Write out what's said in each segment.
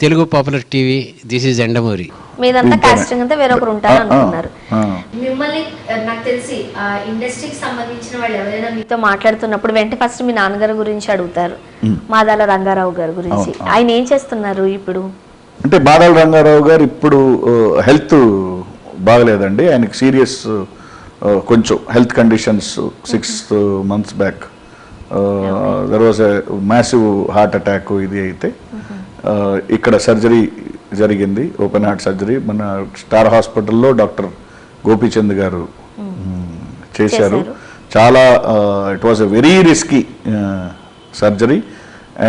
Telugu popular TV, this is Yandamuri. మీదంతా casting అంతా వేరొకరు ఉంటారు అనుకున్నారు. మిమ్మల్ని నాకు తెలిసి ఇండస్ట్రీకి సంబంధించిన వాళ్ళు ఎవరైనా మీతో మాట్లాడుతున్నప్పుడు వెంటనే ఫస్ట్ మీ నాన్నగారి గురించి అడుగుతారు, మాదాల రంగారావు గారి గురించి. ఆయన ఏం చేస్తున్నారు ఇప్పుడు? అంటే మాదాల రంగారావు గారు ఇప్పుడు హెల్త్ బాగలేదండి. ఆయనకి సీరియస్ కొంచెం health conditions 6 months back there was a massive heart attack. ఇది అయితే ఇక్కడ సర్జరీ జరిగింది, ఓపెన్ హార్ట్ సర్జరీ. మన స్టార్ హాస్పిటల్లో డాక్టర్ గోపీచంద్ గారు చేశారు. చాలా it was a very risky surgery.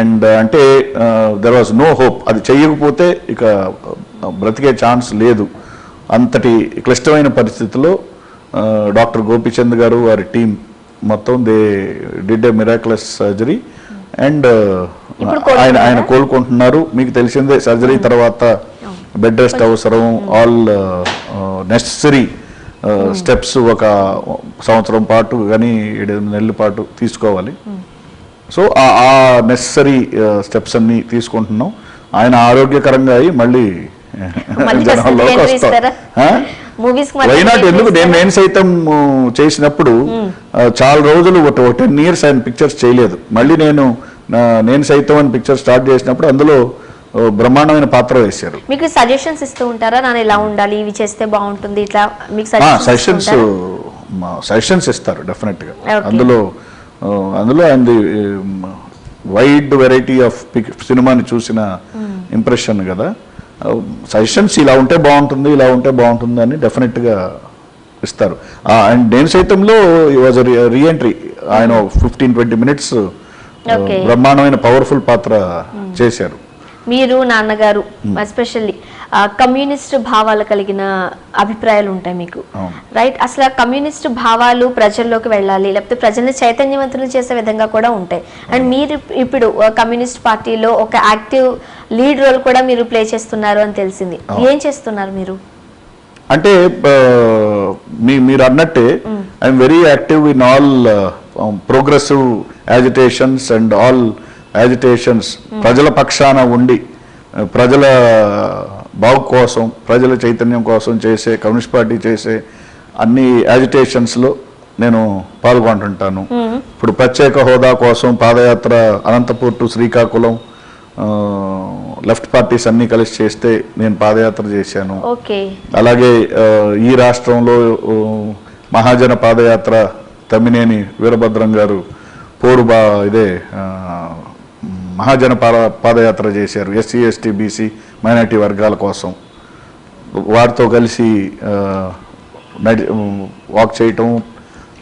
And అంటే దెర్ వాజ్ నో హోప్. అది చేయకపోతే ఇక బ్రతికే ఛాన్స్ లేదు. అంతటి క్లిష్టమైన పరిస్థితిలో డాక్టర్ గోపీచంద్ గారు వారి టీం మొత్తం they did a miraculous surgery. And ఆయన కోలుకుంటున్నారు. మీకు తెలిసిందే, సర్జరీ తర్వాత బెడ్ రెస్ట్ అవసరం, ఆల్ నెసెసరీ స్టెప్స్ ఒక సంవత్సరం పాటు కానీ 7-8 నెలల పాటు తీసుకోవాలి. సో ఆ నెసెసరీ స్టెప్స్ అన్ని తీసుకుంటున్నాం. ఆయన ఆరోగ్యకరంగా అయ్యి మళ్ళీ జనాల్లోకి వస్తారు. వైనాట్ ఎందుకు? నేను సైతం చేసినప్పుడు చాలా రోజులు 10 years ఆయన పిక్చర్స్ చేయలేదు. మళ్ళీ నేను సైతం అని పిక్చర్ స్టార్ట్ చేసినప్పుడు అందులో బ్రహ్మాండమైన పాత్ర వేశారు. మీకు సజెషన్స్ ఇస్తూ ఉంటారా? నాన్న ఇలా ఉండాలి, ఇవి చేస్తే బాగుంటుంది, ఇట్లా మీకు సజెషన్స్ ఇస్తారు డెఫినెట్ గా. అందులో అండ్ వైడ్ వెరైటీ ఆఫ్ సినిమాని చూసిన ఇంప్రెషన్ కదా. సజెషన్స్ ఇలా ఉంటే బాగుంటుంది, ఇలా ఉంటే బాగుంటుంది అని డెఫినెట్ గా ఇస్తారు. అండ్ నేను సైతంలో వాజ్ రీఎంట్రీ. ఆయన 15-20 minutes బ్రహ్మాండమైన పవర్ఫుల్ పాత్ర చేశారు. మీరు నాన్నగారు ఎస్పెషల్లీ కమ్యూనిస్ట్ భావాలు కలిగిన అభిప్రాయాలు ఉంటాయి మీకు, రైట్? అసలు కమ్యూనిస్ట్ భావాలు ప్రజల్లోకి వెళ్ళాలి, లేకపోతే ప్రజల్ని చైతన్యవంతులు చేసే విధంగా కూడా ఉంటాయి. అండ్ మీరు ఇప్పుడు కమ్యూనిస్ట్ పార్టీలో ఒక యాక్టివ్ లీడ్ రోల్ కూడా మీరు ప్లే చేస్తున్నారు అని తెలిసింది. ఏం చేస్తున్నారు మీరు? అంటే మీరు అన్నట్టే I'm very active in all progressive agitations and all agitations. ప్రజల పక్షాన ఉండి ప్రజల బాగు కోసం, ప్రజల చైతన్యం కోసం చేసే కమ్యూనిస్ట్ పార్టీ చేసే అన్ని యాజిటేషన్స్లో నేను పాల్గొంటుంటాను. ఇప్పుడు ప్రత్యేక హోదా కోసం పాదయాత్ర Anantapur to Srikakulam left parties అన్ని కలిసి చేస్తే నేను పాదయాత్ర చేశాను. అలాగే ఈ రాష్ట్రంలో మహాజన పాదయాత్ర తమ్మినేని వీరభద్రం గారు ఇదే మహాజన పాదయాత్ర చేశారు ఎస్సీ ఎస్టీ బీసీ మైనార్టీ వర్గాల కోసం. వారితో కలిసి వాక్ చేయటం,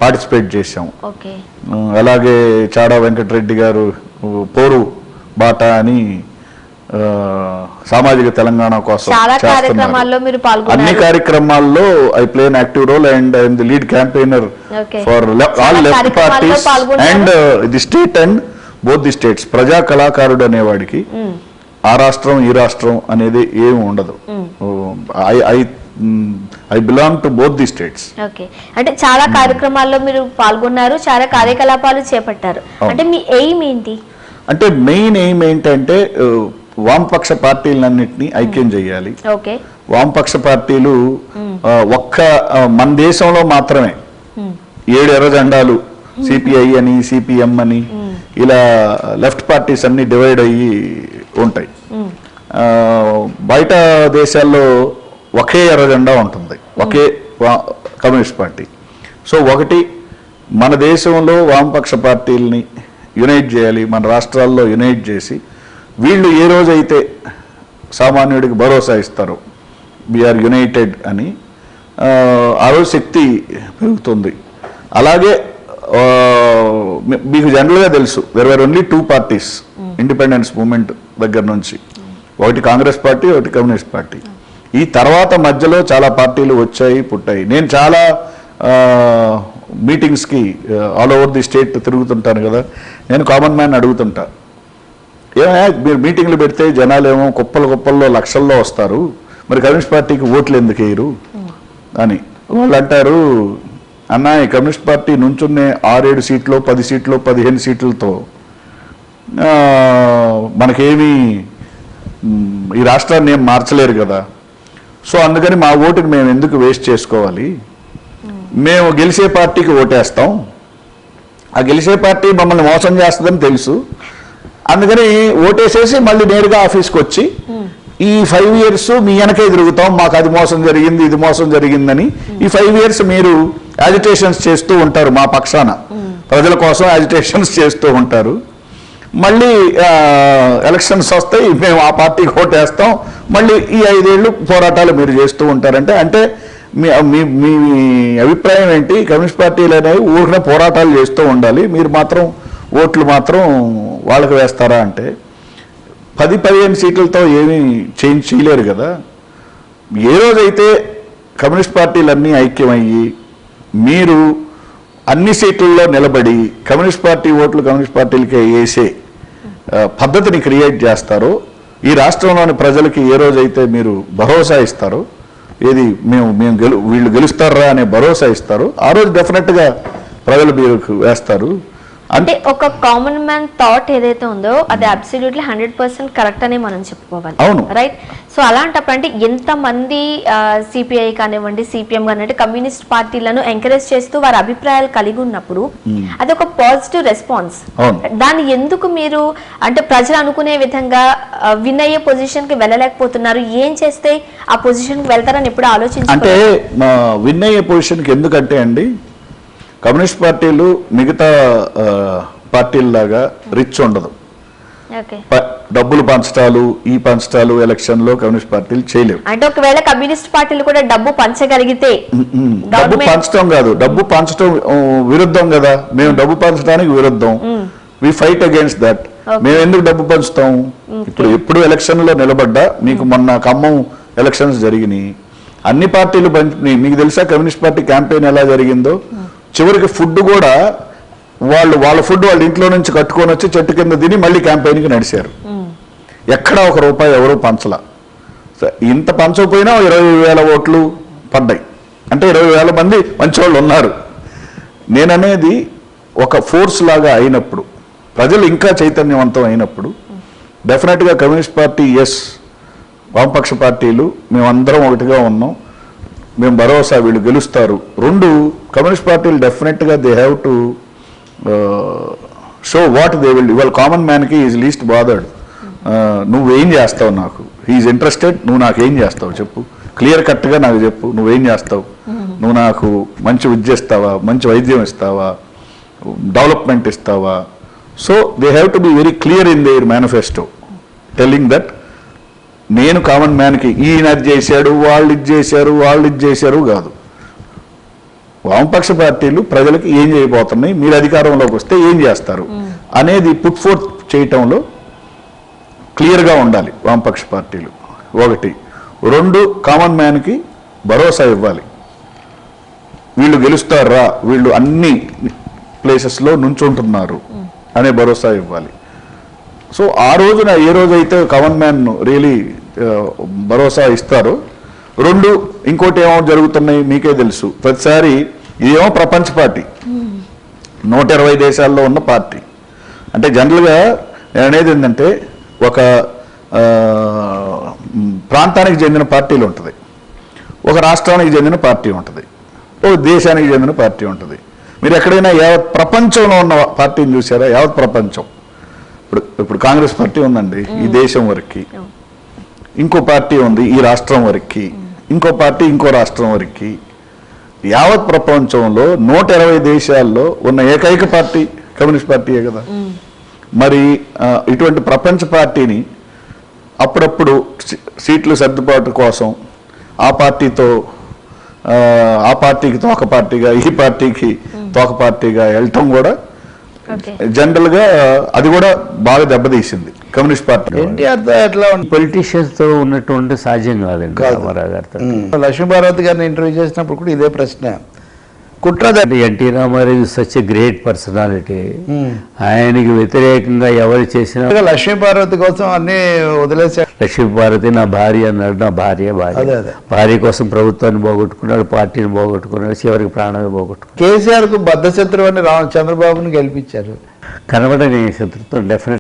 పార్టిసిపేట్ చేశాం. అలాగే చాడా వెంకటరెడ్డి గారు పోరు బాట అని సామాజిక తెలంగాణ కోసం అన్ని కార్యక్రమాల్లో I play an active role and I'm the lead campaigner for all left parties and the state and both the states. ప్రజా కళాకారుడు అనేవాడికి ఆ రాష్ట్రం ఈ రాష్ట్రం అనేది ఏమి ఉండదు. I belong to both the states. అంటే చాలా కార్యక్రమాల్లో మీరు పాల్గొన్నారు, చాలా కార్యకలాపాలు చేపట్టారు. అంటే మీ ఎయిమ్ ఏంటి? అంటే మెయిన్ ఎయిమ్ ఏంటంటే వామపక్ష పార్టీలన్నింటినీ ఐక్యం చేయాలి. వామపక్ష పార్టీలు ఒక్క మన దేశంలో మాత్రమే 7 ఎర్ర జెండాలు, సిపిఐ అని సిపిఎం అని ఇలా లెఫ్ట్ పార్టీస్ అన్ని డివైడ్ అయ్యి ఉంటాయి. బయట దేశాల్లో ఒకే ఎర్ర జెండా ఉంటుంది, ఒకే కమ్యూనిస్ట్ పార్టీ. సో ఒకటి మన దేశంలో వామపక్ష పార్టీలని యునైట్ చేయాలి, మన రాష్ట్రాల్లో యునైట్ చేసి వీళ్ళు ఏ రోజైతే సామాన్యుడికి భరోసా ఇస్తారో వీఆర్ యునైటెడ్ అని, ఆ రోజు శక్తి పెరుగుతుంది. అలాగే మీకు జనరల్గా తెలుసు there were only 2 parties independence movement దగ్గర నుంచి, ఒకటి కాంగ్రెస్ పార్టీ, ఒకటి కమ్యూనిస్ట్ పార్టీ. ఈ తర్వాత మధ్యలో చాలా పార్టీలు వచ్చాయి, పుట్టాయి. నేను చాలా మీటింగ్స్కి ఆల్ ఓవర్ ది స్టేట్ తిరుగుతుంటాను కదా. నేను కామన్ మ్యాన్ అడుగుతుంటా, ఏమయ్యా మీరు మీటింగ్లు పెడితే జనాలేమో కుప్పల్లో లక్షల్లో వస్తారు, మరి కమ్యూనిస్ట్ పార్టీకి ఓట్లు ఎందుకు వేయరు అని. వాళ్ళు అంటారు, అన్న ఈ కమ్యూనిస్ట్ పార్టీ నుంచున్నే 6-7 సీట్లు 10 సీట్లు 15 సీట్లతో మనకేమీ ఈ రాష్ట్రాన్ని ఏం మార్చలేరు కదా, సో అందుకని మా ఓటుని మేము ఎందుకు వేస్ట్ చేసుకోవాలి, మేము గెలిచే పార్టీకి ఓటేస్తాం, ఆ గెలిచే పార్టీ మమ్మల్ని మోసం చేస్తుందని తెలుసు, అందుకని ఓటేసేసి మళ్ళీ నేరుగా ఆఫీస్కి వచ్చి ఈ 5 years మీ వెనకే తిరుగుతాం, మాకు అది మోసం జరిగింది ఇది మోసం జరిగిందని ఈ 5 years మీరు యాజిటేషన్స్ చేస్తూ ఉంటారు, మా పక్షాన ప్రజల కోసం యాజిటేషన్స్ చేస్తూ ఉంటారు. మళ్ళీ ఎలక్షన్స్ వస్తాయి, మేము ఆ పార్టీకి ఓటేస్తాం, మళ్ళీ ఈ 5 ఏళ్ళు పోరాటాలు మీరు చేస్తూ ఉంటారంటే అంటే మీ మీ అభిప్రాయం ఏంటి? కమ్యూనిస్ట్ పార్టీలు అనేవి ఊరినే పోరాటాలు చేస్తూ ఉండాలి, మీరు మాత్రం ఓట్లు మాత్రం వాళ్ళకి వేస్తారా అంటే 10-15 సీట్లతో ఏమీ చేంజ్ చేయలేరు కదా. ఏ రోజైతే కమ్యూనిస్ట్ పార్టీలన్నీ ఐక్యమయ్యి మీరు అన్ని సీట్లలో నిలబడి కమ్యూనిస్ట్ పార్టీ ఓట్లు కమ్యూనిస్ట్ పార్టీలకే వేసే పద్ధతిని క్రియేట్ చేస్తారో, ఈ రాష్ట్రంలోని ప్రజలకి ఏ రోజైతే మీరు భరోసా ఇస్తారో, ఏది వీళ్ళు గెలుస్తారా అనే భరోసా ఇస్తారో, ఆ రోజు డెఫినెట్గా ప్రజలు మీరు వేస్తారు. అంటే ఒక కామన్ మ్యాన్ థాట్ ఏదైతే ఉందో అది అబ్సల్యూట్లీ 100% కరెక్ట్ అని మనం చెప్పుకోవాలి. అవును, రైట్. సో అలాంటప్పుడు అంటే ఎంతమంది సిపిఐ కానివ్వండి సిపిఎం కానివ్వండి కమ్యూనిస్ట్ పార్టీలను ఎంకరేజ్ చేస్తూ వారి అభిప్రాయాలు కలిగి ఉన్నప్పుడు అది ఒక పాజిటివ్ రెస్పాన్స్. దాన్ని ఎందుకు మీరు అంటే ప్రజలు అనుకునే విధంగా విన్ అయ్యే పొజిషన్ కి వెళ్ళలేకపోతున్నారు? ఏం చేస్తే ఆ పొజిషన్ కి వెళ్తారని ఎప్పుడు ఆలోచించారు? అంటే విన్ అయ్యే పొజిషన్కి ఎందుకంటే అండి, కమ్యూనిస్ట్ పార్టీలు మిగతా పార్టీల్లాగా రిచ్ ఉండదు. డబ్బులు పంచటాలు ఈ పంచటాలు ఎలక్షన్ లో కమ్యూనిస్ట్ పార్టీలు చేయలేవు. అంటే ఒకవేళ కమ్యూనిస్ట్ పార్టీలు కూడా డబ్బు పంచగలిగితే, డబ్బు పంచడం కాదు, డబ్బు పంచడం విరుద్ధం కదా, మేము డబ్బు పంచడానికి విరుద్ధం, వి ఫైట్ అగేన్స్ట్ దట్. మేము ఎందుకు డబ్బు పంచుతాం? ఎప్పుడు ఎలక్షన్ లో నిలబడ్డా, మీకు మొన్న ఖమ్మం ఎలక్షన్స్ జరిగినాయి, అన్ని పార్టీలు మీకు తెలుసా కమ్యూనిస్ట్ పార్టీ క్యాంపెయిన్ ఎలా జరిగిందో? చివరికి ఫుడ్ కూడా వాళ్ళ ఫుడ్ వాళ్ళ ఇంట్లో నుంచి కట్టుకొని వచ్చి చెట్టు కింద తిని మళ్ళీ క్యాంపెయిన్కి నడిచారు. ఎక్కడా ₹1 ఎవరు పంచలా. ఇంత పంచకపోయినా 20,000 ఓట్లు పడ్డాయి. అంటే 20,000 మంది మంచివాళ్ళు ఉన్నారు. నేననేది ఒక ఫోర్స్ లాగా అయినప్పుడు, ప్రజలు ఇంకా చైతన్యవంతం అయినప్పుడు డెఫినెట్గా కమ్యూనిస్ట్ పార్టీ ఎస్, వామపక్ష పార్టీలు మేమందరం ఒకటిగా ఉన్నాం, మేము భరోసా వీళ్ళు గెలుస్తారు. 2 కమ్యూనిస్ట్ పార్టీలు డెఫినెట్గా they have to show what they will. ఇవాళ కామన్ మ్యాన్కి ఈజ్ లీస్ట్ బాదర్డ్. నువ్వేం చేస్తావు, నాకు హీఈస్ ఇంట్రెస్టెడ్, నువ్వు నాకేం చేస్తావు చెప్పు, క్లియర్ కట్గా నాకు చెప్పు, నువ్వేం చేస్తావు, నువ్వు నాకు మంచి విద్య ఇస్తావా, మంచి వైద్యం ఇస్తావా, డెవలప్మెంట్ ఇస్తావా? So they have to be very clear in there manifesto telling that నేను కామన్ మ్యాన్కి ఈయన అది చేశాడు, వాళ్ళు ఇది చేశారు కాదు. వామపక్ష పార్టీలు ప్రజలకు ఏం చేయబోతున్నాయి, మీరు అధికారంలోకి వస్తే ఏం చేస్తారు అనేది పుట్ ఫోర్త్ చేయటంలో క్లియర్గా ఉండాలి వామపక్ష పార్టీలు. 1. 2 కామన్ మ్యాన్కి భరోసా ఇవ్వాలి, వీళ్ళు గెలుస్తారా, వీళ్ళు అన్ని ప్లేసెస్లో నుంచుంటున్నారు అనే భరోసా ఇవ్వాలి. సో ఆ రోజున ఏ రోజైతే కామన్ మ్యాన్ రియలీ భరోసా ఇస్తారో, 2 ఇంకోటి ఏమో జరుగుతున్నాయి మీకే తెలుసు. ప్రతిసారి ఇదేమో ప్రపంచ పార్టీ, 120 దేశాల్లో ఉన్న పార్టీ. అంటే జనరల్గా నేను అనేది ఏంటంటే ఒక ప్రాంతానికి చెందిన పార్టీలు ఉంటుంది, ఒక రాష్ట్రానికి చెందిన పార్టీ ఉంటుంది, ఒక దేశానికి చెందిన పార్టీ ఉంటుంది. మీరు ఎక్కడైనా యావత్ ప్రపంచంలో ఉన్న పార్టీని చూసారా? యావత్ ప్రపంచం. ఇప్పుడు కాంగ్రెస్ పార్టీ ఉందండి ఈ దేశం వరకు, ఇంకో పార్టీ ఉంది ఈ రాష్ట్రం వరకు, ఇంకో పార్టీ ఇంకో రాష్ట్రం వరకు. యావత్ ప్రపంచంలో 120 దేశాల్లో ఉన్న ఏకైక పార్టీ కమ్యూనిస్ట్ పార్టీయే కదా. మరి ఇటువంటి ప్రపంచ పార్టీని అప్పుడప్పుడు సీట్లు సర్దుబాటు కోసం ఆ పార్టీతో ఆ పార్టీకి తోక పార్టీగా, ఈ పార్టీకి తోక పార్టీగా వెళ్ళటం కూడా జనరల్ గా అది కూడా బాగా దెబ్బతీసింది కమ్యూనిస్ట్ పార్టీ. ఎన్టీఆర్తో ఎట్లా పొలిటీషియన్స్ తో ఉన్నటువంటి సాధ్యం కాదండి రామారావు గారితో. లక్ష్మీపార్వతి గారిని ఇంటర్వ్యూ చేసినప్పుడు కూడా ఇదే ప్రశ్న. కుట్ర NT Rama Rao such a great personality. ఆయనకి వ్యతిరేకంగా ఎవరు చేసినా లక్ష్మీపార్వతి కోసం అన్ని వదిలేశారు. లక్ష్మీపార్వతి నా భార్య అన్నాడు, నా భార్య కోసం ప్రభుత్వాన్ని పోగొట్టుకున్నాడు, పార్టీని పోగొట్టుకున్నాడు, చివరికి ప్రాణాలు పోగొట్టుకున్నాడు. కేసీఆర్ కు బద్ధశత్రువు అని చంద్రబాబుని గెలిపించారు. కనబడని శత్రుత్వం డెఫినెట్